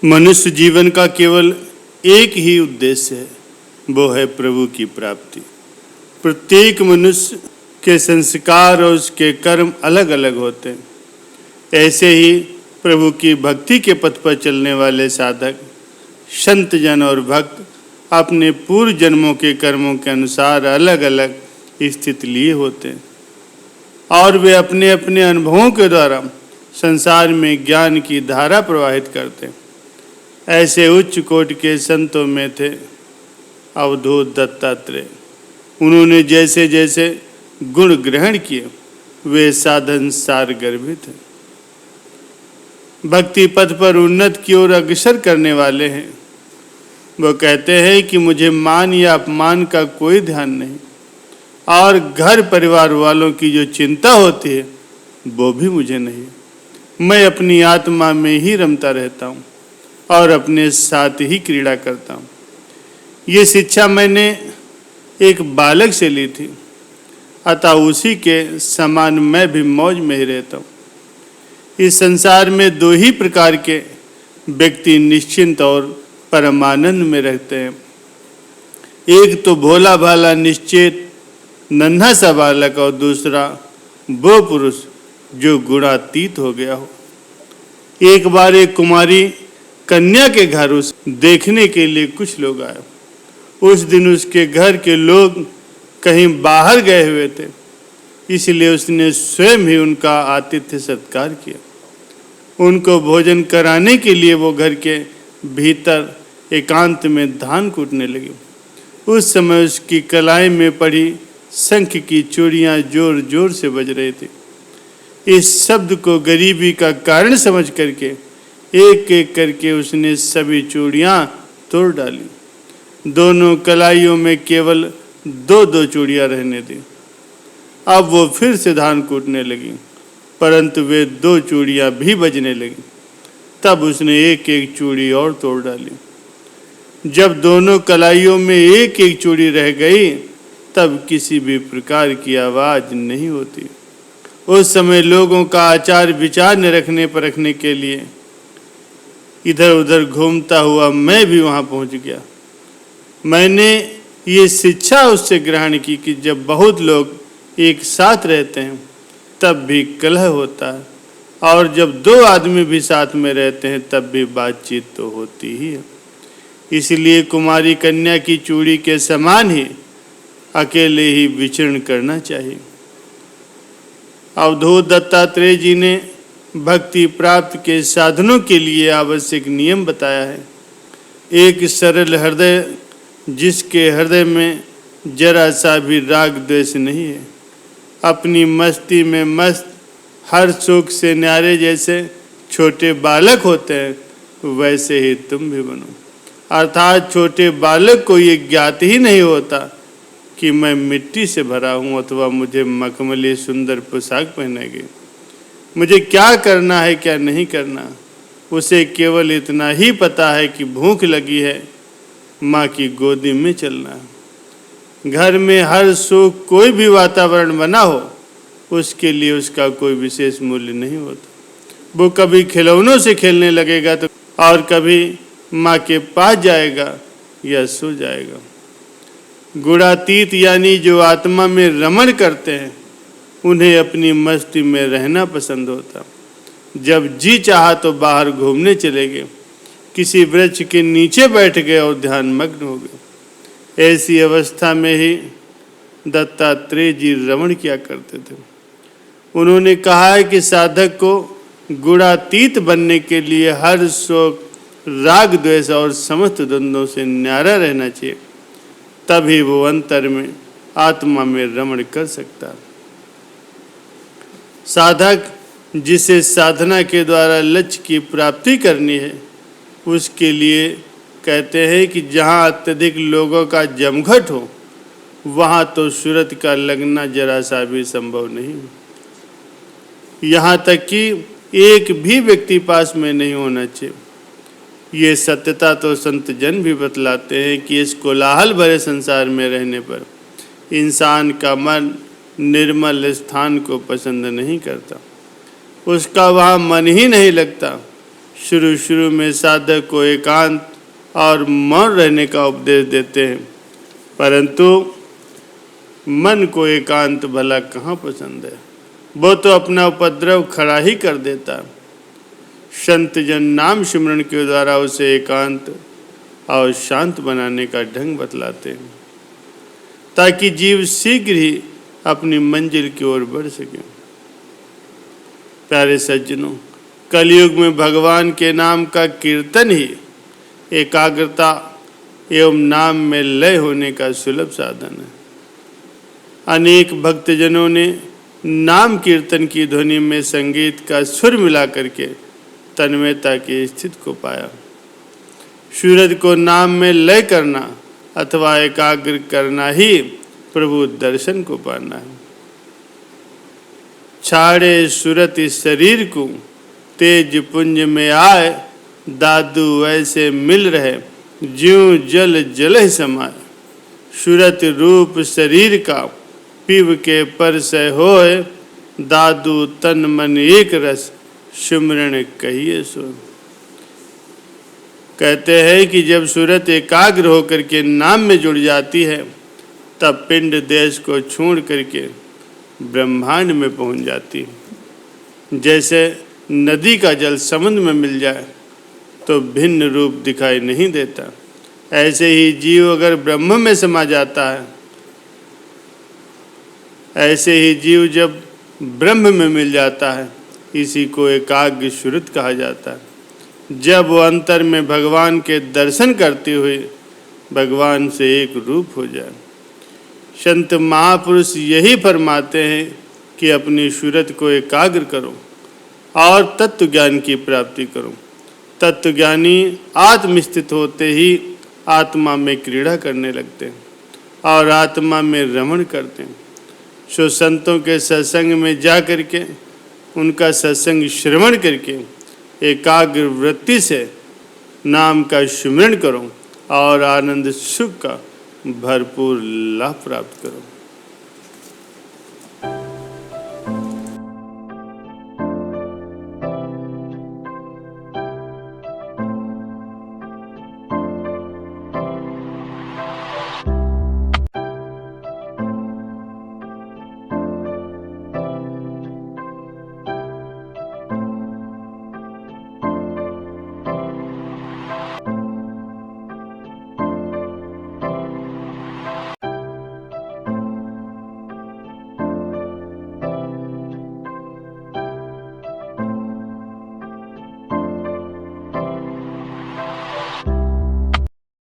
मनुष्य जीवन का केवल एक ही उद्देश्य है, वो है प्रभु की प्राप्ति। प्रत्येक मनुष्य के संस्कार और उसके कर्म अलग अलग होते हैं। ऐसे ही प्रभु की भक्ति के पथ पर चलने वाले साधक, संत जन और भक्त अपने पूर्व जन्मों के कर्मों के अनुसार अलग अलग स्थिति लिए होते हैं और वे अपने अपने अनुभवों के द्वारा संसार में ज्ञान की धारा प्रवाहित करते हैं। ऐसे उच्च कोटि के संतों में थे अवधूत दत्तात्रेय। उन्होंने जैसे जैसे गुण ग्रहण किए वे साधन सार गर्भित हैं, भक्ति पथ पर उन्नत की ओर अग्रसर करने वाले हैं। वो कहते हैं कि मुझे मान या अपमान का कोई ध्यान नहीं और घर परिवार वालों की जो चिंता होती है वो भी मुझे नहीं। मैं अपनी आत्मा में ही रमता रहता हूँ और अपने साथ ही क्रीड़ा करता हूँ। ये शिक्षा मैंने एक बालक से ली थी, अतः उसी के समान मैं भी मौज में ही रहता हूँ। इस संसार में दो ही प्रकार के व्यक्ति निश्चिंत और परमानंद में रहते हैं। एक तो भोला भाला निश्चित नन्हा सा बालक और दूसरा वो पुरुष जो गुणातीत हो गया हो। एक बार एक कुमारी कन्या के घर उस देखने के लिए कुछ लोग आए। उस दिन उसके घर के लोग कहीं बाहर गए हुए थे, इसलिए उसने स्वयं ही उनका आतिथ्य सत्कार किया। उनको भोजन कराने के लिए वो घर के भीतर एकांत में धान कूटने लगी। उस समय उसकी कलाई में पड़ी शंख की चूड़ियां जोर जोर से बज रही थी। इस शब्द को गरीबी का कारण समझ करके एक एक करके उसने सभी चूड़ियां तोड़ डाली। दोनों कलाइयों में केवल दो दो चूड़ियां रहने दी। अब वो फिर से धान कूटने लगी, परंतु वे दो चूड़ियां भी बजने लगी। तब उसने एक एक चूड़ी और तोड़ डाली। जब दोनों कलाइयों में एक एक चूड़ी रह गई तब किसी भी प्रकार की आवाज नहीं होती। उस समय लोगों का आचार विचार निरखने परखने के लिए इधर उधर घूमता हुआ मैं भी वहां पहुंच गया। मैंने ये शिक्षा उससे ग्रहण की कि जब बहुत लोग एक साथ रहते हैं तब भी कलह होता है, और जब दो आदमी भी साथ में रहते हैं तब भी बातचीत तो होती ही है। इसलिए कुमारी कन्या की चूड़ी के समान ही अकेले ही विचरण करना चाहिए। अवधूत दत्तात्रेय जी ने भक्ति प्राप्त के साधनों के लिए आवश्यक नियम बताया है। एक सरल हृदय, जिसके हृदय में जरा सा भी राग द्वेष नहीं है, अपनी मस्ती में मस्त, हर सुख से न्यारे जैसे छोटे बालक होते हैं वैसे ही तुम भी बनो। अर्थात छोटे बालक को ये ज्ञात ही नहीं होता कि मैं मिट्टी से भरा हूँ अथवा मुझे मखमली सुंदर पोशाक पहनेगी। मुझे क्या करना है क्या नहीं करना, उसे केवल इतना ही पता है कि भूख लगी है, माँ की गोदी में चलना है। घर में हर सुख कोई भी वातावरण बना हो उसके लिए उसका कोई विशेष मूल्य नहीं होता। वो कभी खिलौनों से खेलने लगेगा तो और कभी माँ के पास जाएगा या सो जाएगा। गुणातीत यानी जो आत्मा में रमण करते हैं उन्हें अपनी मस्ती में रहना पसंद होता। जब जी चाहा तो बाहर घूमने चले गए, किसी वृक्ष के नीचे बैठ गए और ध्यान मग्न हो गए। ऐसी अवस्था में ही दत्तात्रेय जी रमण किया करते थे। उन्होंने कहा है कि साधक को गुणातीत बनने के लिए हर शोक, राग द्वेष और समस्त द्वंद्वों से न्यारा रहना चाहिए, तभी वो अंतर में आत्मा में रमण कर सकता है। साधक जिसे साधना के द्वारा लक्ष्य की प्राप्ति करनी है उसके लिए कहते हैं कि जहाँ अत्यधिक लोगों का जमघट हो वहाँ तो सूरत का लगना जरा सा भी संभव नहीं हो। यहाँ तक कि एक भी व्यक्ति पास में नहीं होना चाहिए। ये सत्यता तो संत जन भी बतलाते हैं कि इस कोलाहल भरे संसार में रहने पर इंसान का मन निर्मल स्थान को पसंद नहीं करता, उसका वहाँ मन ही नहीं लगता। शुरू शुरू में साधक को एकांत और मौन रहने का उपदेश देते हैं, परंतु मन को एकांत भला कहाँ पसंद है, वो तो अपना उपद्रव खड़ा ही कर देता। संत जन नाम सिमरन के द्वारा उसे एकांत और शांत बनाने का ढंग बतलाते हैं, ताकि जीव शीघ्र ही अपनी मंजिल की ओर बढ़ सके। प्यारे सज्जनों, कलयुग में भगवान के नाम का कीर्तन ही एकाग्रता एवं नाम में लय होने का सुलभ साधन है। अनेक भक्तजनों ने नाम कीर्तन की ध्वनि में संगीत का सुर मिला करके तन्मयता की स्थिति को पाया। सूरज को नाम में लय करना अथवा एकाग्र करना ही प्रभु दर्शन को पाना है। छाड़े सूरत इस शरीर को, तेज पुंज में आए, दादू ऐसे मिल रहे, ज्यों जल जल समाए। सूरत रूप शरीर का, पीव के पर से होए, दादू तन मन एक रस, सिमरन कहिए सो। कहते हैं कि जब सूरत एकाग्र होकर के नाम में जुड़ जाती है, तब पिंड देश को छोड़ करके ब्रह्मांड में पहुंच जाती है। जैसे नदी का जल समुद्र में मिल जाए तो भिन्न रूप दिखाई नहीं देता, ऐसे ही जीव अगर ब्रह्म में समा जाता है, ऐसे ही जीव जब ब्रह्म में मिल जाता है, इसी को एकाग्र सुरत कहा जाता है। जब वो अंतर में भगवान के दर्शन करते हुए भगवान से एक रूप हो जाए। संत महापुरुष यही फरमाते हैं कि अपनी सूरत को एकाग्र करो और तत्व ज्ञान की प्राप्ति करो। तत्व ज्ञानी आत्मस्थित होते ही आत्मा में क्रीड़ा करने लगते हैं और आत्मा में रमण करते हैं। सो संतों के सत्संग में जा करके उनका सत्संग श्रवण करके एकाग्र वृत्ति से नाम का स्मरण करो और आनंद सुख का भरपूर लाभ प्राप्त करो।